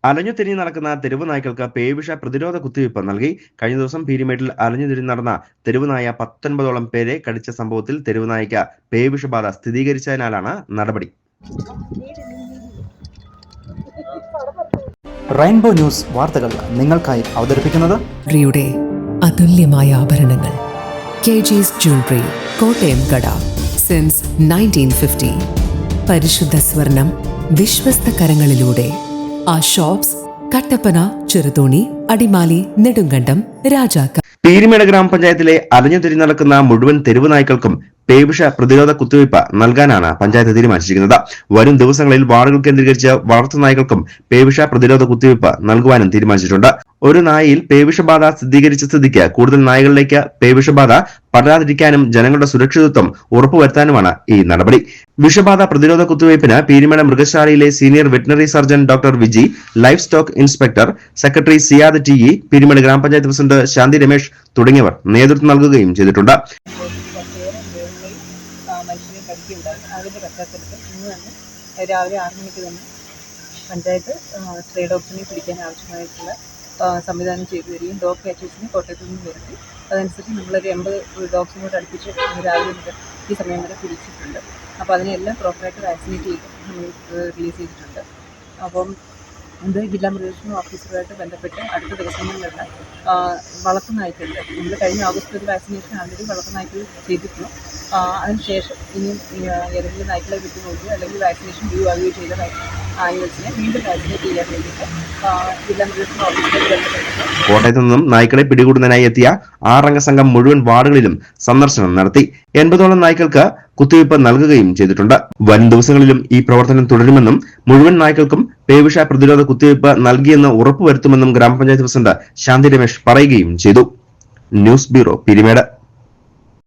അലഞ്ഞു തിരിഞ്ഞ് നടക്കുന്ന തെരുവ് നായ്ക്കൾക്ക് പേവിഷ പ്രതിരോധ കുത്തിവയ്പ് നൽകി. കഴിഞ്ഞ ദിവസം പീരിമേട്ടിൽ അലഞ്ഞു തിരിഞ്ഞ് നടന്ന തെരുവ് നായ 19ഓളം പേരെ കടിച്ച സംഭവത്തിൽ തെരുവ് നായ്ക്ക് പേവിഷബാധ സ്ഥിരീകരിച്ചതിനാലാണ് നടപടി. റെയിൻബോ ന്യൂസ് വാർത്തകൾ നിങ്ങൾക്കായി അവതരിപ്പിക്കുന്നത് യുടെ അതുല്യമായ ആഭരണങ്ങൾ കെജിസ് ജ്വല്ലറി, കോട്ടയം കട. സിൻസ് 1950 പരിശുദ്ധ സ്വർണം വിശ്വസ്ത കരങ്ങളിലൂടെ. ആ ഷോപ്സ് കട്ടപ്പന, ചെറുതോണി, അടിമാലി, നെടുങ്കണ്ടം, രാജാക്ക. പീരിമേട് ഗ്രാമപഞ്ചായത്തിലെ അലഞ്ഞു തിരിഞ്ഞ് നടക്കുന്ന മുഴുവൻ തെരുവ് നായ്ക്കൾക്കും പേവിഷ പ്രതിരോധ കുത്തിവയ്പ് നൽകാനാണ് പഞ്ചായത്ത് തീരുമാനിച്ചിരിക്കുന്നത്. വരും ദിവസങ്ങളിൽ വാർഡുകൾ കേന്ദ്രീകരിച്ച് വളർത്തു നായ്ക്കൾക്കും പേവിഷ പ്രതിരോധ കുത്തിവയ്പ് നൽകുവാനും തീരുമാനിച്ചിട്ടുണ്ട്. ഒരു നായയിൽ പേവിഷബാധ സ്ഥിരീകരിച്ച സ്ഥിതിക്ക് കൂടുതൽ നായകളിലേക്ക് പേവിഷബാധ പടരാതിരിക്കാനും ജനങ്ങളുടെ സുരക്ഷിതത്വം ഉറപ്പുവരുത്താനുമാണ് ഈ നടപടി. വിഷബാധ പ്രതിരോധ കുത്തിവയ്പിന് പീരിമേട് മൃഗശാലയിലെ senior veterinary surgeon doctor Viji, livestock inspector secretary Siyad T E, Peermade ഗ്രാമപഞ്ചായത്ത് പ്രസിഡന്റ് ശാന്തി രമേശ് തുടങ്ങിയവർ നേതൃത്വം നൽകുകയും ചെയ്തിട്ടുണ്ട്. മനുഷ്യനെ കടിക്കുകയുണ്ടായി. അതിൻ്റെ പശ്ചാത്തലത്തിൽ ഇന്ന് തന്നെ രാവിലെ 6 മണിക്ക് തന്നെ പഞ്ചായത്ത് സ്ട്രേ ഡോഗ്സിനെ പിടിക്കാൻ ആവശ്യമായിട്ടുള്ള സംവിധാനം ചെയ്തു തരികയും ഡോഗ് കാച്ചേഴ്സിനെ കോട്ടയത്തു നിന്ന് വരുത്തി. അതനുസരിച്ച് നമ്മളൊരു 80 ഡോഗ്സിനെ കൂടെ അടുപ്പിച്ച് രാവിലെ മുതൽ ഈ സമയം വരെ പിടിച്ചിട്ടുണ്ട്. അപ്പോൾ അതിനെല്ലാം പ്രോപ്പറായിട്ട് വാക്സിനേറ്റ് ചെയ്ത് നമ്മൾ റിലീസ് ചെയ്തിട്ടുണ്ട്. അപ്പം ഇത് ജില്ലാ മൃഗസംരക്ഷണ ഓഫീസറുമായിട്ട് ബന്ധപ്പെട്ട് അടുത്ത ദിവസങ്ങളിലുള്ള വളർത്തു നായ്ക്കളുണ്ട്. നമ്മൾ കഴിഞ്ഞ ഓഗസ്റ്റ് ഒരു വാക്സിനേഷൻ ആൾറെഡി വളർത്തു നായ്ക്കൾ ചെയ്തിട്ടുള്ളൂ. അതിനുശേഷം ഇനിയും ഏതെങ്കിലും നായ്ക്കളെ വിട്ടുപോകുകയോ അല്ലെങ്കിൽ വാക്സിനേഷൻ ഡ്യൂ ആവുകയോ ചെയ്ത ആനിമൽസിനെ വീണ്ടും വാക്സിനേറ്റ് ചെയ്യാൻ വേണ്ടിയിട്ട് ജില്ലാ മൃഗസംരക്ഷണ ഓഫീസറുമായിട്ട് ബന്ധപ്പെട്ട് കോട്ടയത്തു നിന്നും നായ്ക്കളെ പിടികൂടുന്നതിനായി എത്തിയ 6 അംഗ സംഘം മുഴുവൻ വാർഡുകളിലും സന്ദർശനം നടത്തി. 80ഓളം നായ്ക്കൾക്ക് കുത്തിവയ്പ് നൽകുകയും ചെയ്തിട്ടുണ്ട്. വരും ദിവസങ്ങളിലും ഈ പ്രവർത്തനം തുടരുമെന്നും മുഴുവൻ നായ്ക്കൾക്കും പേവിഷ പ്രതിരോധ കുത്തിവയ്പ് നൽകിയെന്ന് ഉറപ്പുവരുത്തുമെന്നും ഗ്രാമപഞ്ചായത്ത് പ്രസിഡന്റ് ശാന്തി രമേശ് പറയുകയും ചെയ്തു. News bureau, Peermade.